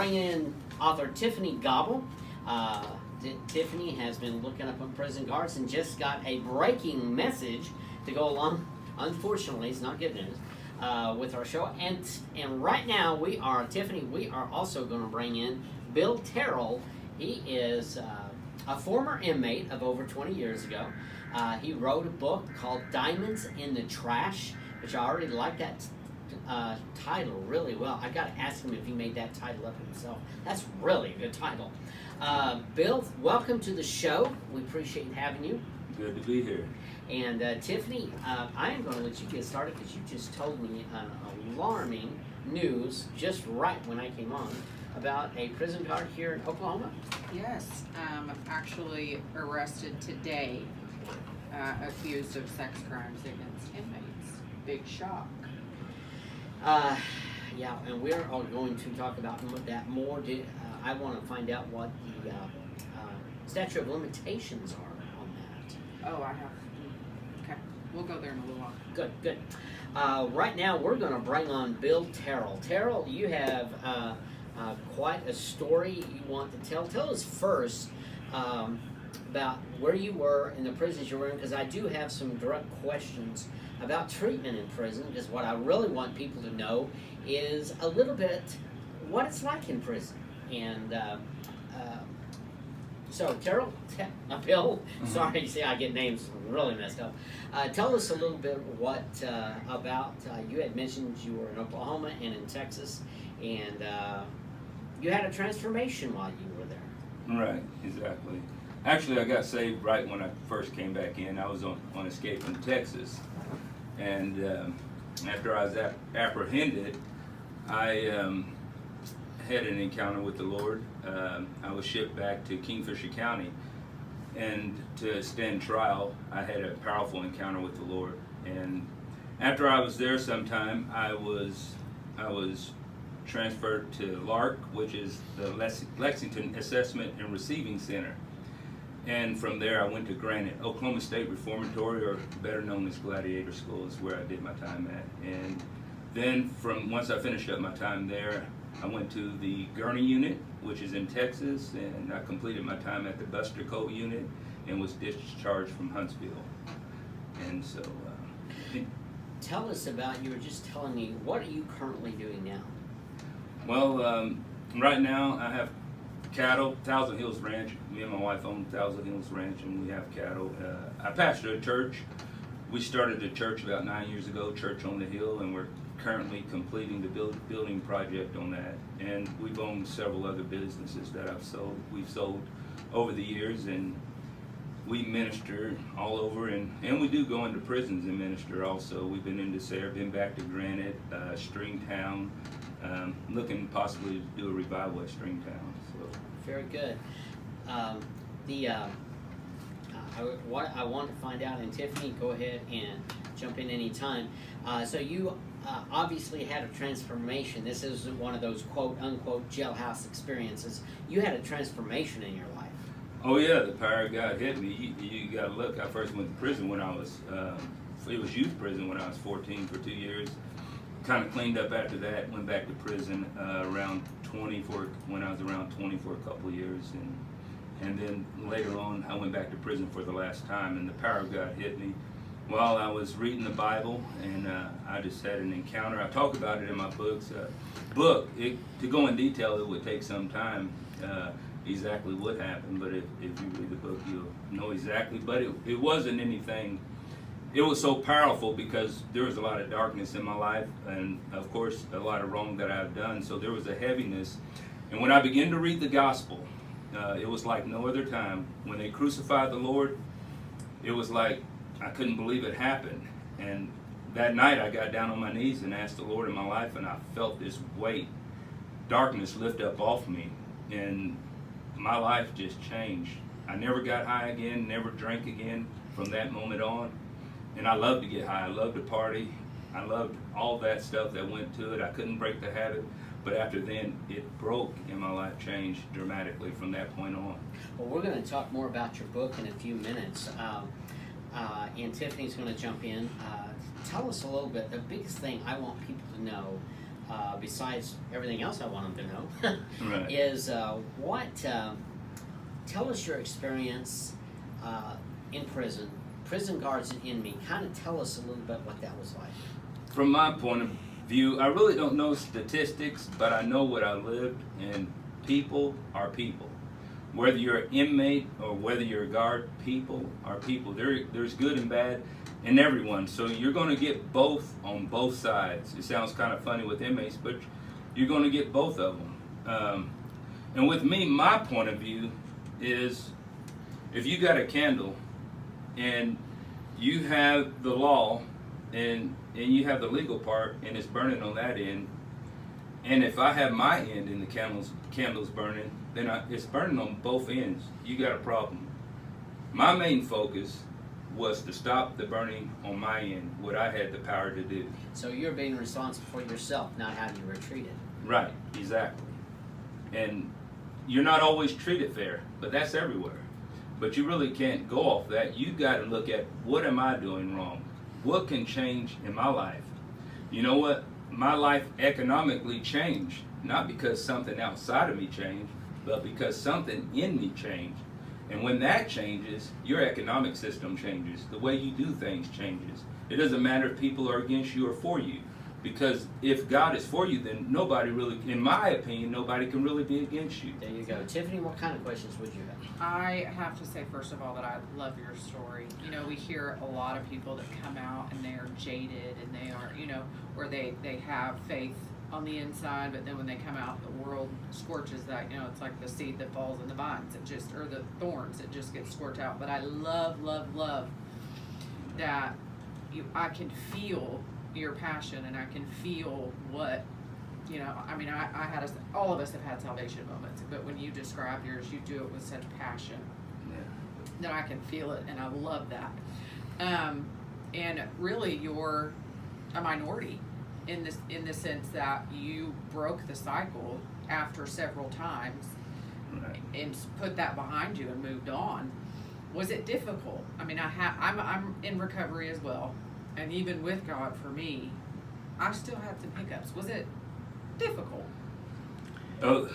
bring in author Tiffany Gobble. Tiffany has been looking up on prison guards and just got a breaking message to go along. Unfortunately, it's not good news with our show. And right now, we are also going to bring in Bill Terrell. He is a former inmate of over 20 years ago. He wrote a book called Diamonds in the Trash, which I already like that title really well. I got to ask him if he made that title up himself. That's really a good title. Bill, welcome to the show. We appreciate having you. Good to be here. And Tiffany, I am going to let you get started because you just told me alarming news just right when I came on about a prison guard here in Oklahoma. Yes, actually arrested today, accused of sex crimes against inmates. Big shock. Yeah, and we're all going to talk about that more. I want to find out what the statute of limitations are on that. Oh, I have. Okay, we'll go there in a little while. Good. Right now, we're going to bring on Bill Terrell. Terrell, you have quite a story you want to tell. Tell us first about where you were in the prisons you were in, because I do have some direct questions about treatment in prison, because what I really want people to know is a little bit what it's like in prison. And so, Terrell, Bill, sorry, see, I get names really messed up. Tell us a little bit what about, you had mentioned you were in Oklahoma and in Texas, and you had a transformation while you were there. Right, exactly. Actually, I got saved right when I first came back in. I was on escape in Texas. And after I was apprehended, I had an encounter with the Lord. I was shipped back to Kingfisher County, and to stand trial, I had a powerful encounter with the Lord. And after I was there sometime, I was transferred to LARC, which is the Lexington Assessment and Receiving Center. And from there, I went to Granite, Oklahoma State Reformatory, or better known as Gladiator School, is where I did my time at. And then once I finished up my time there, I went to the Gurney unit, which is in Texas, and I completed my time at the Buster Cove unit and was discharged from Huntsville. And so... Tell us about, you were just telling me, what are you currently doing now? Well, right now I have cattle, Thousand Hills Ranch. Me and my wife own Thousand Hills Ranch, and we have cattle. I pastor a church. We started a church about 9 years ago, Church on the Hill, and we're currently completing the building project on that. And we've owned several other businesses that we've sold over the years, and we minister all over, and we do go into prisons and minister also. We've been into Sarah, been back to Granite, Stringtown, looking possibly to do a revival at Stringtown. So. Very good. What I want to find out, and Tiffany, go ahead and jump in any time. So you obviously had a transformation. This isn't one of those quote unquote jailhouse experiences. You had a transformation in your life. Oh yeah, the power of God hit me. You got to look. I first went to prison when I was, it was youth prison when I was 14 for 2 years. Kind of cleaned up after that. Went back to prison around 20 when I was around 20 for a couple of years, and then later on I went back to prison for the last time. And the power of God hit me while I was reading the Bible, and I just had an encounter. I talk about it in my books. To go in detail, it would take some time. Exactly what happened, but if you read the book, you'll know exactly. But it wasn't anything. It was so powerful because there was a lot of darkness in my life, and of course a lot of wrong that I've done. So there was a heaviness, and when I began to read the gospel, it was like no other time. When they crucified the Lord, it was like I couldn't believe it happened. And that night I got down on my knees and asked the Lord in my life, and I felt this weight, darkness lift up off me, and my life just changed. I never got high again, never drank again from that moment on. And I loved to get high. I loved to party. I loved all that stuff that went to it. I couldn't break the habit. But after then, it broke and my life changed dramatically from that point on. Well, we're going to talk more about your book in a few minutes. And Tiffany's going to jump in. Tell us a little bit. The biggest thing I want people to know besides everything else I want them to know, Right. is tell us your experience in prison, prison guards and inmate. Kind of tell us a little bit what that was like. From my point of view, I really don't know statistics, but I know what I lived, and people are people. Whether you're an inmate or whether you're a guard, people are people. There's good and bad in everyone, so you're going to get both on both sides. It sounds kind of funny with inmates, but you're going to get both of them. And with me, my point of view is, if you got a candle and you have the law and you have the legal part and it's burning on that end, and if I have my end and the candle's burning, then it's burning on both ends. You got a problem. My main focus was to stop the burning on my end, what I had the power to do. So you're being responsible for yourself, not how you were treated. Right, exactly. And you're not always treated fair, but that's everywhere. But you really can't go off that. You got to look at, what am I doing wrong? What can change in my life? You know what? My life economically changed, not because something outside of me changed, but because something in me changed. And when that changes, your economic system changes. The way you do things changes. It doesn't matter if people are against you or for you. Because if God is for you, then nobody really, in my opinion, nobody can really be against you. There you go. Tiffany, what kind of questions would you have? I have to say, first of all, that I love your story. You know, we hear a lot of people that come out and they are jaded and they are, you know, or they have faith on the inside, but then when they come out, the world scorches that. You know, it's like the seed that falls in the vines. It just, or the thorns, it just gets scorched out. But I love that I can feel your passion, and I can feel what, you know, I mean, I had all of us have had salvation moments, but when you describe yours, you do it with such passion that I can feel it, and I love that. And really, you're a minority in the sense that you broke the cycle after several times, Right. and put that behind you and moved on. Was it difficult? I mean, I'm in recovery as well. And even with God, for me, I still had some hiccups. Was it difficult? Oh,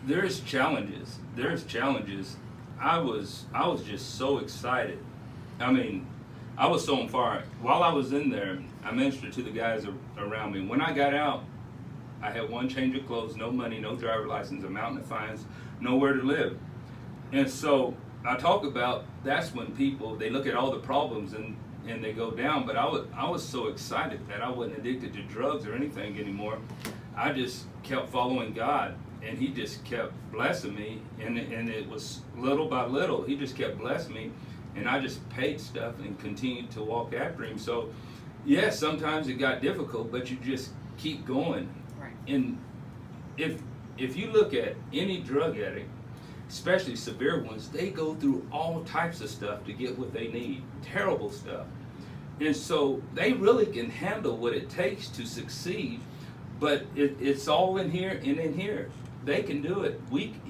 there's challenges. There's challenges. I was just so excited. I mean, I was so on fire. While I was in there, I ministered to the guys around me. When I got out, I had one change of clothes, no money, no driver license, a mountain of fines, nowhere to live. And so I talk about, that's when people, they look at all the problems and they go down, but I was so excited that I wasn't addicted to drugs or anything anymore. I just kept following God, and He just kept blessing me, and it was little by little, He just kept blessing me, and I just paid stuff and continued to walk after Him. So, yeah, sometimes it got difficult, but you just keep going. Right. And if you look at any drug addict, especially severe ones, they go through all types of stuff to get what they need, terrible stuff. And so they really can handle what it takes to succeed, but it's all in here and in here. They can do it.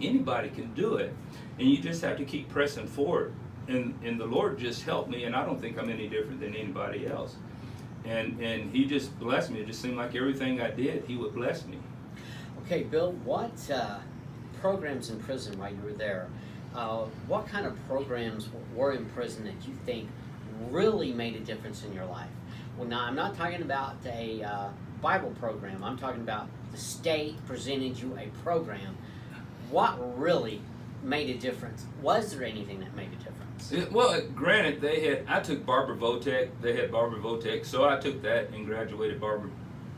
Anybody can do it. And you just have to keep pressing forward. And the Lord just helped me, and I don't think I'm any different than anybody else. And He just blessed me. It just seemed like everything I did, He would bless me. Okay, Bill, what programs in prison while you were there, what kind of programs were in prison that you think really made a difference in your life? Well, now, I'm not talking about a Bible program. I'm talking about the state presented you a program. What really made a difference? Was there anything that made a difference? Well, granted, I took Barbara Votech. They had Barbara Votech, so I took that and graduated Barbara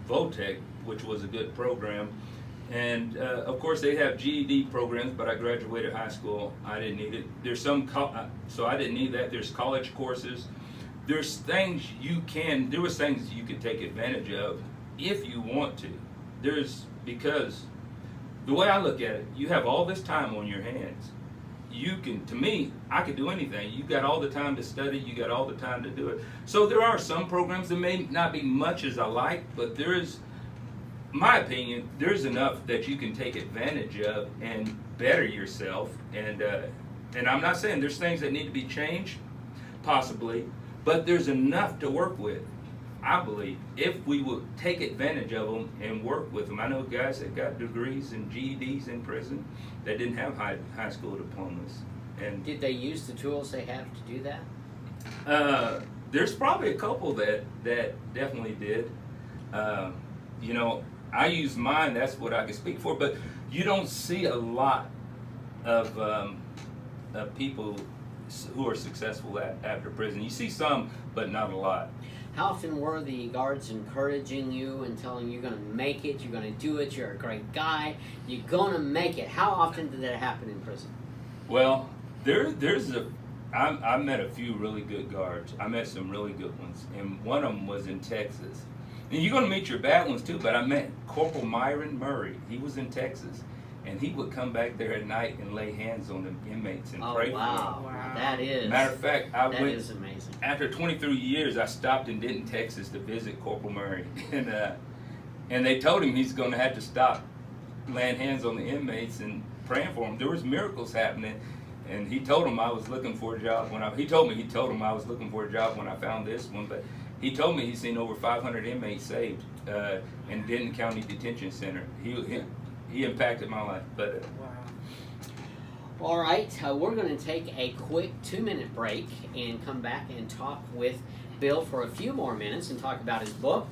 Votech, which was a good program. And of course, they have GED programs, but I graduated high school. I didn't need it. There's so I didn't need that. There's college courses. There's things there was things you could take advantage of if you want to. Because the way I look at it, you have all this time on your hands. To me, I could do anything. You got all the time to study. You got all the time to do it. So there are some programs that may not be much as I like, but there is, my opinion, there's enough that you can take advantage of and better yourself. And I'm not saying there's things that need to be changed, possibly, but there's enough to work with. I believe, if we would take advantage of them and work with them. I know guys that got degrees and GEDs in prison that didn't have high school diplomas. And Did they use the tools they have to do that? there's probably a couple that definitely did. You know, I use mine, that's what I can speak for, but you don't see a lot of people who are successful after prison. You see some, but not a lot. How often were the guards encouraging you and telling you you're going to make it, you're going to do it, you're a great guy, you're going to make it? How often did that happen in prison? Well, I met a few really good guards. I met some really good ones, and one of them was in Texas. And you're going to meet your bad ones too, but I met Corporal Myron Murray. He was in Texas, and he would come back there at night and lay hands on the inmates and pray for them. Wow. That is. Matter of fact, that is amazing. After 23 years, I stopped in Denton, Texas to visit Corporal Murray, and they told him he's going to have to stop laying hands on the inmates and praying for them. There was miracles happening, and he told him I was looking for a job when he told him I was looking for a job when I found this one, but he told me he's seen over 500 inmates saved in Denton County Detention Center. He impacted my life, but. Wow. All right, we're going to take a quick 2-minute break and come back and talk with Bill for a few more minutes and talk about his book.